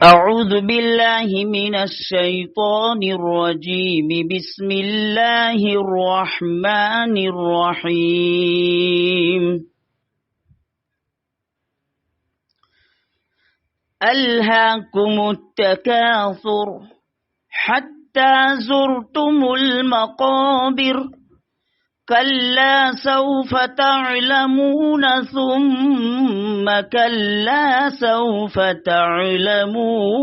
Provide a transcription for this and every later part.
أعوذ بالله من الشيطان الرجيم. بسم الله الرحمن الرحيم. ألهاكم التكاثر حتى زرتم المقابر كلا سوف تعلمون ثم كلا سوف تعلمون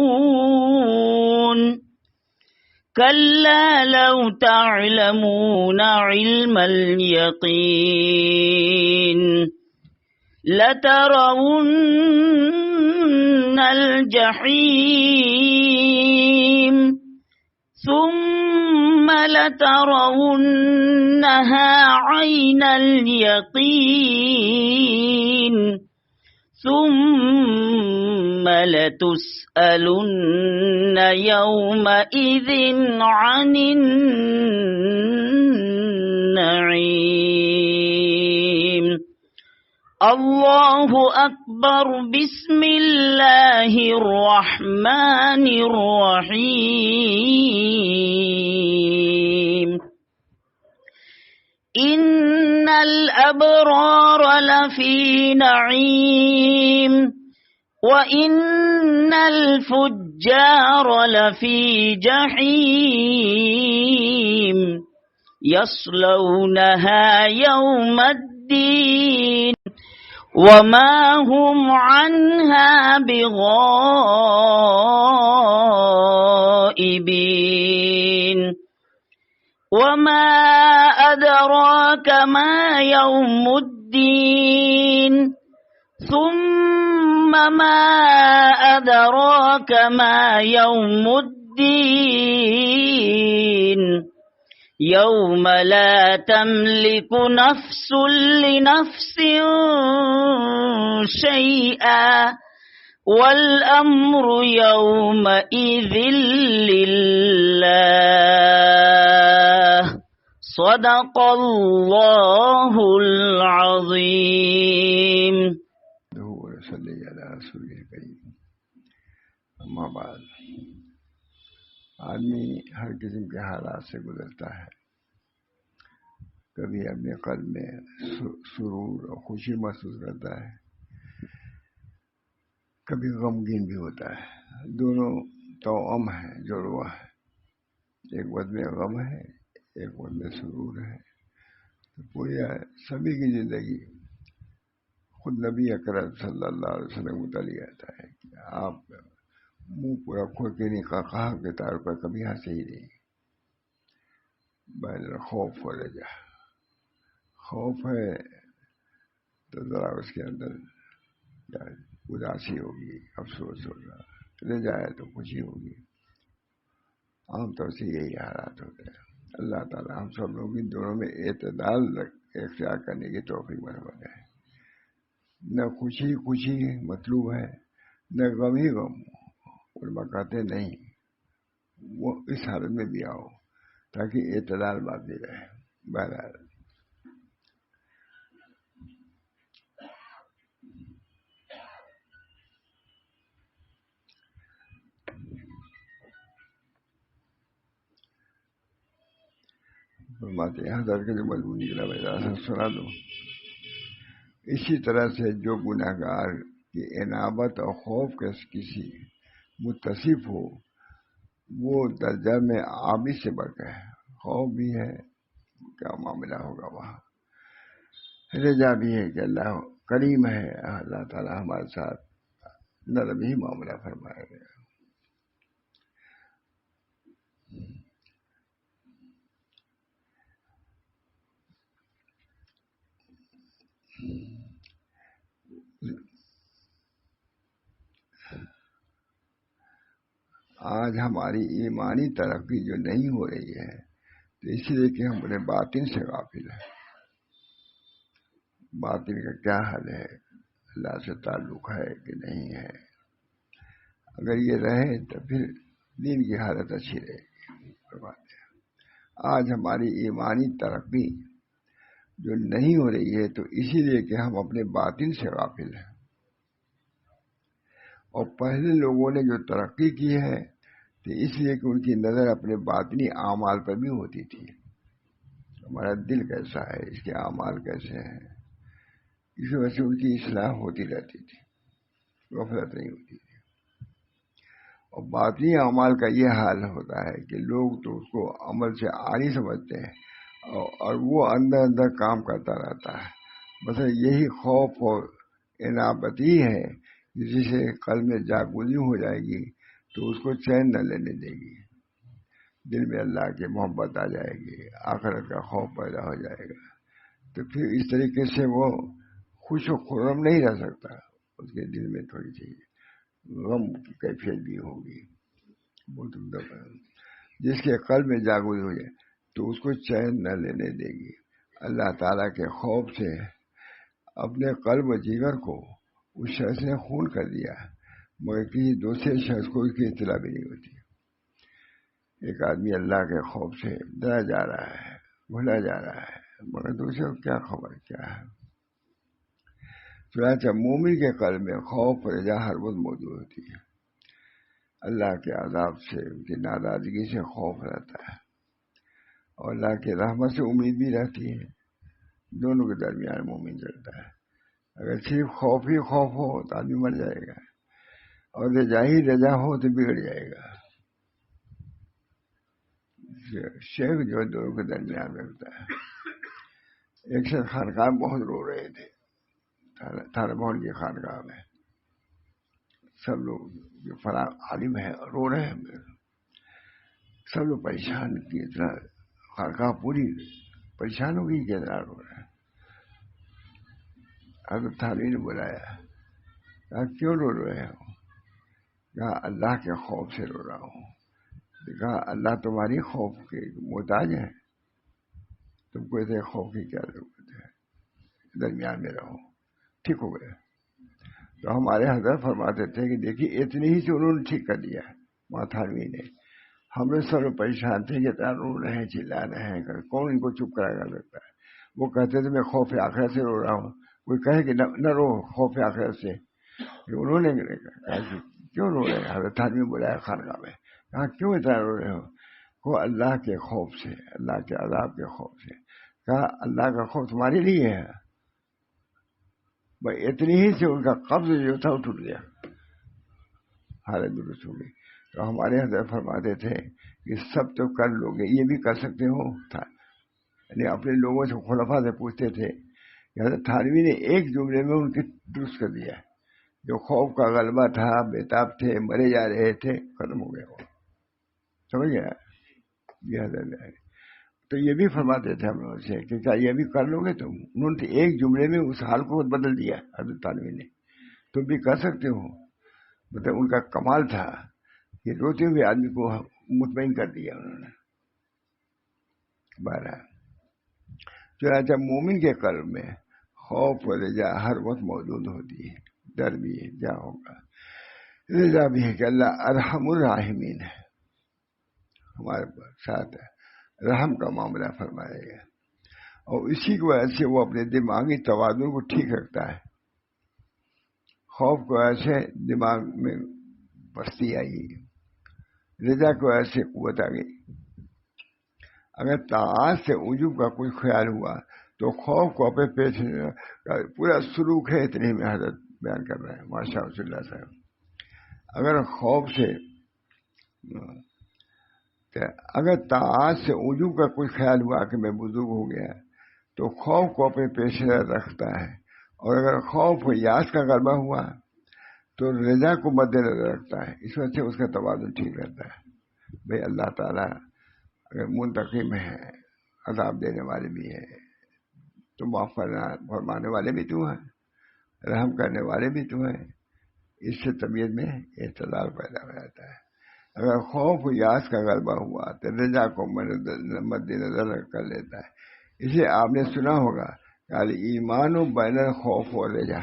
كلا لو تعلمون علم اليقين لترون الجحيم ثم لترونها عين اليقين ثم لتسألن يومئذ عن النعيم. الله أكبر. بسم الله الرحمن الرحيم. إن الأبرار لفي نعيم وإن الفجار لفي جحيم يصلونها يوم الدين وما هم عنها بغائبين. وما أدراك ما يوم الدين ثم ما أدراك ما يوم الدين يوم لا تملك نفس لنفس شيئا والأمر يومئذ لله. صدق الله العظيم. صلی علی رسول کریم. اما بعد، آدمی ہر قسم کے حالات سے گزرتا ہے. کبھی اپنے قلب میں سرور اور خوشی محسوس کرتا ہے، کبھی غمگین بھی ہوتا ہے. دونوں توأم ہیں، جڑوا ہے. ایک وقت میں غم ہے، ایک وقت میں سرور ہے. تو پوری سبھی کی زندگی خود نبی اکرم صلی اللہ علیہ وسلم متعلق آتا ہے کہ آپ منہ پورا کھول کے نہیں کہا کے طور پر کبھی ہنسے ہی نہیں. بین خوف و رجا. خوف ہے تو ذرا اس کے اندر اداسی ہوگی، افسوس ہوگا. رجا ہے تو خوشی ہوگی. عام طور سے یہی حالات ہوتے ہیں. اللہ تعالیٰ ہم سب لوگ ان دونوں میں اعتدال اختیار کرنے کی توفیق فرمائے. نہ خوشی خوشی مطلوب ہے، نہ غم ہی غم. علماء کہتے نہیں، وہ اس حالت میں بھی آؤ تاکہ اعتدال باقی رہے. بہرحال فرماتے ہیں حضرت کے جو مضمون نکلا میں سنا دو. اسی طرح سے جو گناہگار کی انابت اور خوف کے کسی متصف ہو، وہ درجہ میں عابد سے بڑھ گئے. خوف بھی ہے، کیا معاملہ ہوگا وہاں. رجا بھی ہے کہ اللہ کریم ہے، اللہ تعالیٰ ہمارے ساتھ نرم ہی معاملہ فرمائے گا. آج ہماری ایمانی ترقی جو نہیں ہو رہی ہے تو اس لیے کہ ہم اپنے باطن سے غافل ہیں. باطن کا کیا حال ہے، اللہ سے تعلق ہے کہ نہیں ہے. اگر یہ رہے تو پھر دین کی حالت اچھی رہے گی. آج ہماری ایمانی ترقی جو نہیں ہو رہی ہے تو اسی لیے کہ ہم اپنے باطن سے غافل ہیں. اور پہلے لوگوں نے جو ترقی کی ہے تو اس لیے کہ ان کی نظر اپنے باطنی اعمال پر بھی ہوتی تھی. ہمارا دل کیسا ہے، اس کے اعمال کیسے ہیں، اس وجہ سے ان کی اصلاح ہوتی رہتی تھی، غفلت نہیں ہوتی تھی. اور باطنی اعمال کا یہ حال ہوتا ہے کہ لوگ تو اس کو عمل سے عاری سمجھتے ہیں اور وہ اندر اندر کام کرتا رہتا ہے. بس یہی خوف اور انابتی ہے جس سے قلب میں جاگزی ہو جائے گی تو اس کو چین نہ لینے دے گی. دل میں اللہ کی محبت آ جائے گی، آخرت کا خوف پیدا ہو جائے گا، تو پھر اس طریقے سے وہ خوش و خرم نہیں رہ سکتا. اس کے دل میں تھوڑی سی غم کی کیفیت بھی ہوگی. جس کے قلب میں جاگزی ہو جائے تو اس کو چین نہ لینے دے گی. اللہ تعالیٰ کے خوف سے اپنے قلب و جگر کو اس شخص نے خون کر دیا، مگر کسی دوسرے شخص کو اس کی اطلاع بھی نہیں ہوتی. ایک آدمی اللہ کے خوف سے ڈرا جا رہا ہے، بھولا جا رہا ہے، مگر دوسرے کو کیا خبر کیا ہے. چنانچہ مومن کے قلب میں خوف و رجا ہر وقت موجود ہوتی ہے. اللہ کے عذاب سے، ان کی ناراضگی سے خوف رہتا ہے، اور اللہ کی رحمت سے امید بھی رہتی ہے. دونوں کے درمیان مومن چلتا ہے. اگر صرف خوف ہی خوف ہو تو آدمی مر جائے گا، اور رجا ہی رجا ہو تو بگڑ جائے گا. شیخ جو دونوں کے درمیان میں ہوتا ہے. ایک شخص خانقاہ میں بہت رو رہے تھے، تھانہ بہن کی خانقاہ میں سب لوگ جو فلاں عالم ہے رو رہے ہیں، سب لوگ پریشان کی اتنا، خانقاہ پوری پریشان ہو گئی کہ اتنا رو رہے ہیں. حضرت تھانوی نے بلایا، کہا کیوں رو رہے ہو؟ کہا اللہ کے خوف سے رو رہا ہوں. کہا اللہ تمہاری خوف کے محتاج ہے، تم کو ایسے خوف کی کیا ضرورت ہے، درمیان میں رہو. ٹھیک ہو گیا. تو ہمارے حضرت فرماتے تھے کہ دیکھیے اتنی ہی سے انہوں نے ٹھیک کر دیا تھانوی نے. ہم لوگ سب پریشان تھے کہ اتنا رو رہے ہیں، چلا رہے ہیں، کون ان کو چپ کرا سکتا ہے. وہ کہتے تھے میں خوف آخرت سے رو رہا ہوں. کوئی کہے کہ نہ رو خوف آخرت سے. انہوں نے کہا کہ کیوں رو رہے ہیں؟ حضرت تھانوی بلایا خانقاہ میں، کہا کیوں اتنا رو رہے ہو؟ وہ اللہ کے خوف سے، اللہ کے عذاب کے خوف سے. کہا اللہ کا خوف تمہارے لیے ہے. بھائی اتنی ہی سے ان کا قبض جو تھا وہ ٹوٹ گیا، حالت درست ہو گئی. تو ہمارے حضرت فرماتے تھے کہ سب تو کر لو گے، یہ بھی کر سکتے ہو تھا. یعنی اپنے لوگوں سے، خلفاء سے پوچھتے تھے کہ حضرت تھانوی نے ایک جملے میں ان کی درست کر دیا. جو خوف کا غلبہ تھا، بےتاب تھے، مرے جا رہے تھے، ختم ہو گیا. وہ سمجھ گیا یہ حضرت. تو یہ بھی فرماتے تھے ہم لوگوں سے کہ کیا یہ بھی کر لو گے تم؟ انہوں نے ایک جملے میں اس حال کو بدل دیا حضرت تھانوی نے. تم بھی کر سکتے ہو. مطلب ان کا کمال تھا کہ روتے ہوئے آدمی کو مطمئن کر دیا انہوں نے. بہرحال چنانچہ مومن کے قلب میں خوف و رجا ہر وقت موجود ہوتی ہے. ڈر بھی ہے کیا ہوگا، رجا بھی ہے کہ اللہ ارحم الراحمین ہے، ہمارے ساتھ ہے، رحم کا معاملہ فرمائے گا. اور اسی کی وجہ سے وہ اپنے دماغی توازن کو ٹھیک رکھتا ہے. خوف کی وجہ سے دماغ میں پستی آئی، رضا کی وجہ سے قوت آ گئی. اگر طاعت سے عجوب کا کوئی خیال ہوا تو خوف کو اپنے پیش پورا سلوک ہے. اتنے میں حضرت بیان کر رہے ہیں ماشاء اللہ صاحب. اگر خوف سے، اگر طاعت سے عجوب کا کوئی خیال ہوا کہ میں بزرگ ہو گیا تو خوف کو اپنے پیش رکھتا ہے. اور اگر خوف و یاس کا غلبہ ہوا تو رضا کو مد نظر رکھتا ہے. اس وجہ سے اس کا توازن ٹھیک رہتا ہے. بھائی اللہ تعالیٰ اگر منتقم ہے، عذاب دینے والے بھی ہیں، تو معاف فرمانے والے بھی تو ہیں، رحم کرنے والے بھی تو ہیں. اس سے طبیعت میں اعتدال پیدا ہو جاتا ہے. اگر خوف و یاس کا غلبہ ہوا تو رضا کو مد نظر کر لیتا ہے. اسے آپ نے سنا ہوگا کہ ایمان و بین الخوف و رجا،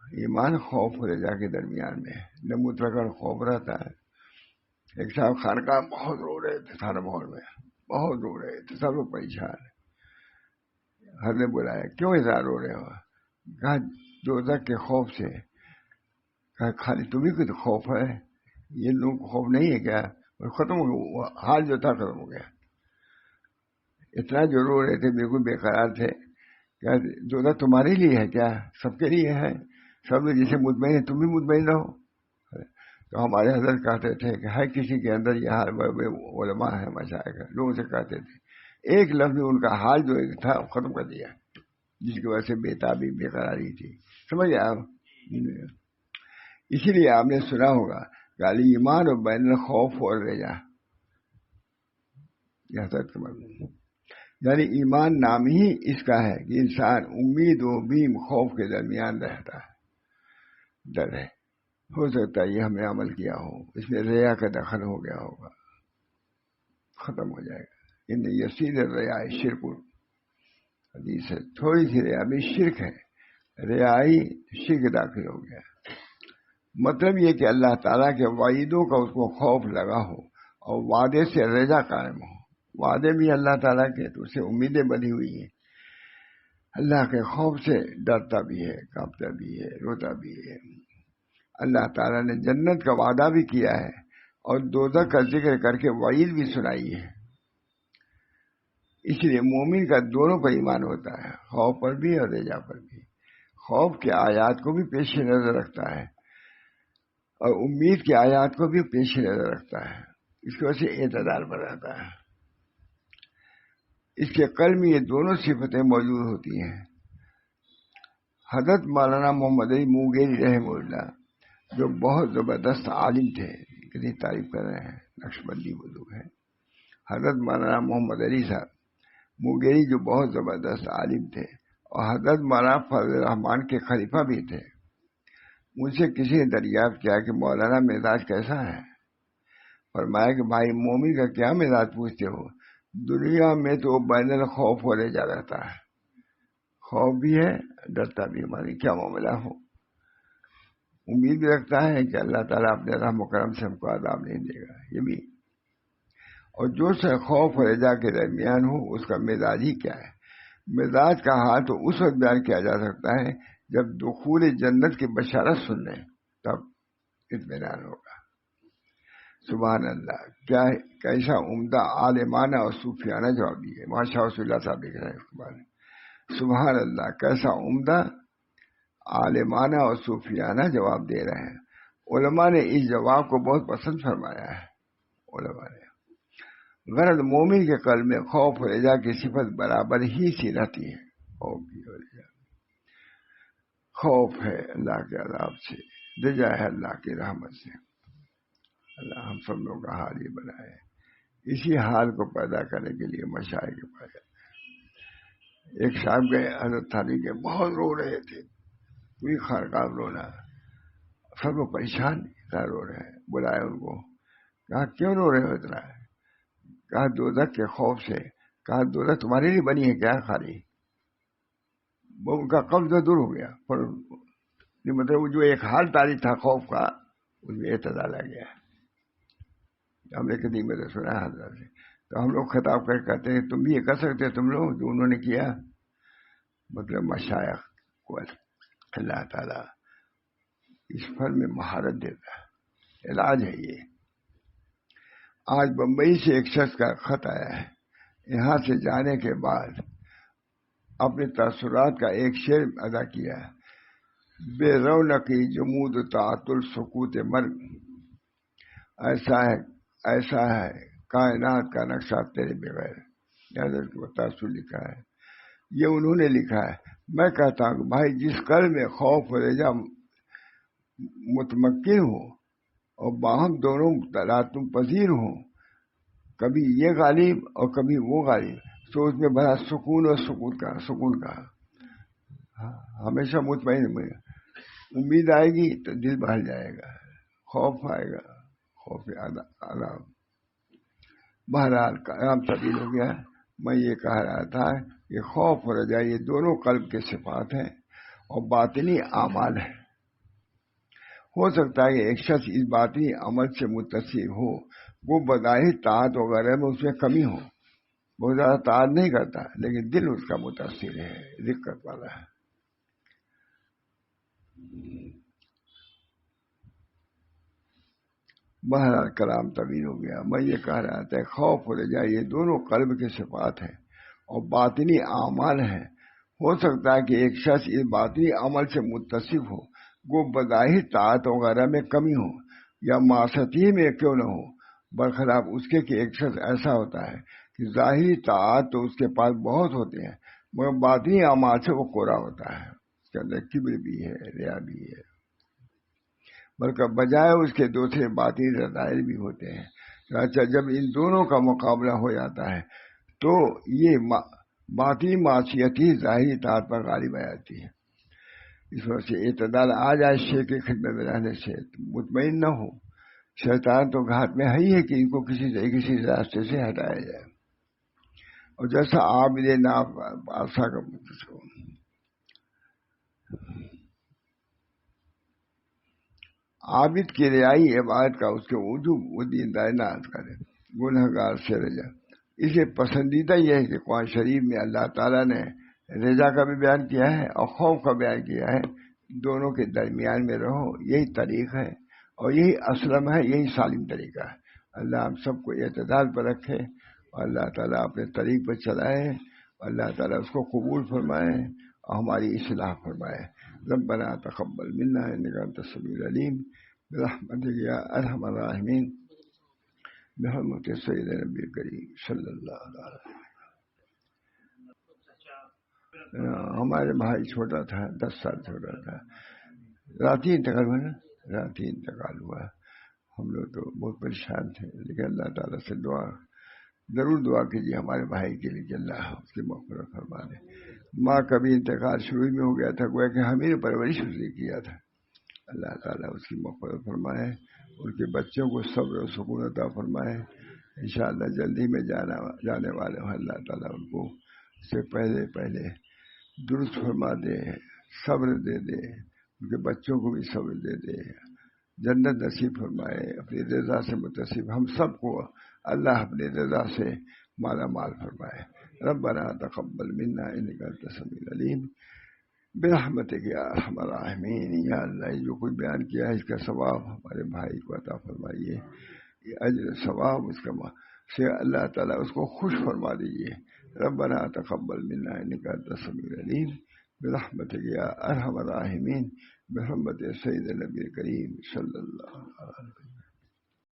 ایمان خوف و رجا کے درمیان میں نہ مطلقاً خوف رہتا ہے. ایک صاحب خانقاہ بہت رو رہے تھے، تھانہ محل میں بہت رو رہے تھے، سب لوگ پریشان. ہر نے بلایا کیوں اتنا رو رہے ہو؟ کہا دوزخ کے خوف سے. کہا خالی تمہیں کو تو خوف ہے، یہ لوگوں کو خوف نہیں ہے کیا؟ اور ختم ہو گیا، وہ حال جو تھا ختم ہو گیا. اتنا جو رو رہے تھے بالکل بے قرار تھے. کیا دوزخ تمہارے لیے ہے کیا؟ سب کے لیے ہے. سب لوگ جسے مطمئن ہے تم بھی مطمئن رہو. تو ہمارے حضرت کہتے تھے کہ ہر کسی کے اندر یہ حال علماء ہے مشائخ ہے، لوگوں سے کہتے تھے ایک لفظ میں ان کا حال جو تھا ختم کر دیا، جس کی وجہ سے بےتابی بے قراری تھی. سمجھ آپ؟ اسی لیے آپ نے سنا ہوگا کہ ایمان و بین الخوف اور رجا، یہ حضرت کا مضمون، یعنی ایمان نام ہی اس کا ہے کہ انسان امید و بیم خوف کے درمیان رہتا ہے. ڈر ہے، ہو سکتا ہے یہ ہم نے عمل کیا ہو، اس میں ریا کا دخل ہو گیا ہوگا، ختم ہو جائے گا. ان یسیر ریا شرک، حدیث ہے تھوڑی سی ریا میں شرک ہے، ریائی شرک داخل ہو گیا. مطلب یہ کہ اللہ تعالیٰ کے وعیدوں کا اس کو خوف لگا ہو اور وعدے سے رجا قائم ہو. وعدے بھی اللہ تعالیٰ کے تو اسے امیدیں بنی ہوئی ہیں، اللہ کے خوف سے ڈرتا بھی ہے، کانپتا بھی ہے، روتا بھی ہے. اللہ تعالیٰ نے جنت کا وعدہ بھی کیا ہے اور دوزخ کا ذکر کر کے وعید بھی سنائی ہے. اس لیے مومن کا دونوں پر ایمان ہوتا ہے، خوف پر بھی اور رجا پر بھی. خوف کے آیات کو بھی پیش نظر رکھتا ہے اور امید کی آیات کو بھی پیش نظر رکھتا ہے. اس کی وجہ سے اعتدال بناتا ہے. اس کے قلب میں یہ دونوں صفتیں موجود ہوتی ہیں. حضرت مولانا محمد علی موگیری رحمہ اللہ جو بہت زبردست عالم تھے، کتنی تعریف کر رہے ہیں، نقشبندی بزرگ ہے. حضرت مولانا محمد علی صاحب موگیری جو بہت زبردست عالم تھے اور حضرت مولانا فضل الرحمان کے خلیفہ بھی تھے. مجھ سے کسی نے دریافت کیا کہ مولانا مزاج کیسا ہے؟ فرمایا کہ بھائی مومن کا کیا مزاج پوچھتے ہو، دنیا میں تو بین الخوف ہو رہے جا رہتا ہے، خوف بھی ہے ڈرتا بھی. ہماری کیا معاملہ ہو، امید بھی رکھتا ہے کہ اللہ تعالیٰ اپنے رحم و کرم سے ہم کو عذاب نہیں دے گا، یہ بھی. اور جو سے خوف و رجا کے درمیان ہو اس کا مزاج ہی کیا ہے. مزاج کا حال تو اس وقت بیان کیا جا سکتا ہے جب دخول جنت کی بشارت سن لیں، تب اطمینان ہوگا. سبحان اللہ، کیا کیسا عمدہ عالمانہ اور صوفیانہ جواب دیے. ماشاء اللہ صاحب لکھ رہے ہیں سبحان اللہ، کیسا عمدہ عالمانہ اور صوفیانہ جواب دے رہے ہیں. علماء نے اس جواب کو بہت پسند فرمایا ہے. علماء نے غرض مومن کے قلب میں خوف و رجا کی صفت برابر ہی سی رہتی ہے. خوف ہے اللہ کے عذاب سے، رجا ہے اللہ کی رحمت سے. اللہ ہم سب لوگوں کا حال ہی بنائے. اسی حال کو پیدا کرنے کے لیے مشائخ کے پاس ایک صاحب گئے حضرت تھانی کے، بہت رو رہے تھے، پوری خانقاہ رونا، سب لوگ پریشان رو رہے ہیں. بلائے ان کو، کہا کیوں رو رہے ہو اتنا؟ کہا دوزخ کے خوف سے. کہا دوزخ تمہارے لیے بنی ہے کیا خالی؟ وہ ان کا قبض دور ہو گیا، پر مطلب جو ایک حال تاری تھا خوف کا اس میں اعتدال آ گیا. ہم نے کتنی میں سنا ہے حضرت سے، تو ہم لوگ خطاب کر کہتے ہیں تم بھی یہ کر سکتے تم لوگ جو انہوں نے کیا. مطلب مشائخ کو اللہ تعالیٰ اس فن میں مہارت دیتا ہے، علاج ہے یہ. آج بمبئی سے ایک شخص کا خط آیا ہے، یہاں سے جانے کے بعد اپنے تاثرات کا ایک شعر ادا کیا ہے. بے رونقی جمود تعطل سکوت مرگ، ایسا ہے کائنات کا نقشہ تیرے بغیر. حضرت کو تاثر لکھا ہے، یہ انہوں نے لکھا ہے. میں کہتا ہوں بھائی جس قلب میں خوف و رجا متمکن ہو اور باہم دونوں تلاطم پذیر ہوں، کبھی یہ غالب اور کبھی وہ غالب، تو اس میں بڑا سکون اور سکون کا ہمیشہ مطمئن میں امید آئے گی تو دل بہل جائے گا، خوف آئے گا، خوف عذاب. بہرحال کلام طویل ہو گیا. میں یہ کہہ رہا تھا کہ خوف اور رجا یہ دونوں قلب کے صفات ہیں اور باطنی اعمال ہیں. ہو سکتا ہے کہ ایک شخص اس باطنی عمل سے متصل ہو، وہ بظاہر طاعت وغیرہ میں اس میں کمی ہو، بہت زیادہ طاعت نہیں کرتا، لیکن دل اس کا متاثر ہے، دقت والا ہے. بہرحال کلام طویل ہو گیا. میں یہ کہہ رہا تھا خوف اور رجا یہ دونوں قلب کے صفات ہیں اور باطنی اعمال ہیں. ہو سکتا ہے کہ ایک شخص اس باطنی عمل سے متصف ہو، وہ بظاہر طاعت وغیرہ میں کمی ہو یا معصیت میں کیوں نہ ہو، برخلاف اس کے کہ ایک شخص ایسا ہوتا ہے کہ ظاہری طاعت تو اس کے پاس بہت ہوتے ہیں مگر باطنی اعمال سے وہ کوڑا ہوتا ہے، اس کے اندر کبر بھی ہے، ریا بھی ہے، بلکہ بجائے اس کے دوسرے باطنی رذائل بھی ہوتے ہیں. اچھا، جب ان دونوں کا مقابلہ ہو جاتا ہے تو یہ باطنی معصیت ہی ظاہری طاعت پر غالب آ جاتی ہے. اس وجہ سے اعتدال آ جائے شے کی خدمت میں رہنے سے، مطمئن نہ ہو. شیطان تو گھات میں ہے ہی ہے کہ ان کو کسی راستے سے ہٹایا جائے. اور جیسا عابد بادشاہ کا عابد کی رعائی عبادت کا اس کے وجوب و دیندار نہ کرے، گنہگار سے رجا. اسے پسندیدہ یہ ہے کہ قرآن شریف میں اللہ تعالیٰ نے رضا کا بھی بیان کیا ہے اور خوف کا بیان کیا ہے. دونوں کے درمیان میں رہو، یہی طریق ہے اور یہی اسلم ہے، یہی سالم طریقہ ہے. اللہ ہم سب کو اعتدال پر رکھے اور اللہ تعالیٰ اپنے طریق پر چلائے، اللہ تعالیٰ اس کو قبول فرمائے اور ہماری اصلاح فرمائے. ربنا تقبل منا انک انت السمیع العلیم برحمتک یا ارحم الراحمین بحرمت سید نبی کریم صلی اللہ علیہ وسلم. ہمارے بھائی چھوٹا تھا، 10 سال چھوٹا تھا، رات ہی انتقال ہوا. ہم لوگ تو بہت پریشان تھے، لیکن اللہ تعالیٰ سے ضرور دعا کیجیے ہمارے بھائی کے لیے کہ اللہ اس کی مغفرت فرما دے. ماں کا بھی انتقال شروع میں ہو گیا تھا، گویا کہ ہمیں پرورش اس نے کیا تھا. اللہ تعالیٰ اس کی مغفرت فرمائے، ان کے بچوں کو صبر و سکون عطا فرمائے. انشاءاللہ جلدی میں جانے والے ہیں. اللہ تعالیٰ ان کو سے پہلے درست فرما دے، صبر دے دے، ان کے بچوں کو بھی صبر دے دے، جنت نصیب فرمائے، اپنی رضا سے متصف ہم سب کو اللہ اپنی رضا سے مالا مال فرمائے. ربنا تقبل منا انک انت السمیع العلیم برحمتک یا ارحم الراحمین. یا اللہ جو کوئی بیان کیا ہے اس کا ثواب ہمارے بھائی کو عطا فرمائیے، یہ اجر ثواب اس کا سے اللہ تعالیٰ اس کو خوش فرما دیجیے. ربنا تقبل منا انک انت السمیع العلیم برحمتک یا ارحم الراحمین بحرمت سید نبی کریم صلی اللہ علیہ وسلم.